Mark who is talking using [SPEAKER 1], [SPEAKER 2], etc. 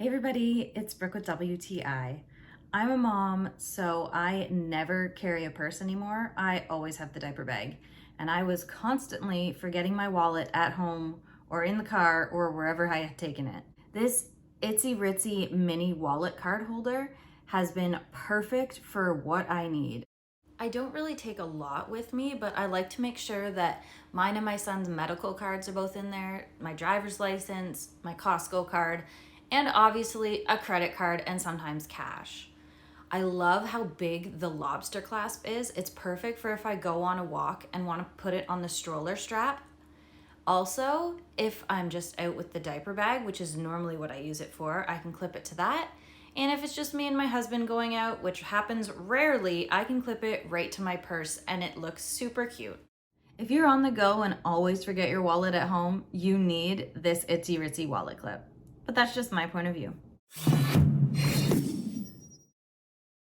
[SPEAKER 1] Hey everybody, it's Brooke with WTI. I'm a mom, so I never carry a purse anymore. I always have the diaper bag. And I was constantly forgetting my wallet at home or in the car or wherever I had taken it. This Itzy Ritzy Mini Wallet card holder has been perfect for what I need. I don't really take a lot with me, but I like to make sure that mine and my son's medical cards are both in there, my driver's license, my Costco card, and obviously a credit card and sometimes cash. I love how big the lobster clasp is. It's perfect for if I go on a walk and want to put it on the stroller strap. Also, if I'm just out with the diaper bag, which is normally what I use it for, I can clip it to that. And if it's just me and my husband going out, which happens rarely, I can clip it right to my purse and it looks super cute. If you're on the go and always forget your wallet at home, you need this Itzy Ritzy wallet clip. But that's just my point of view.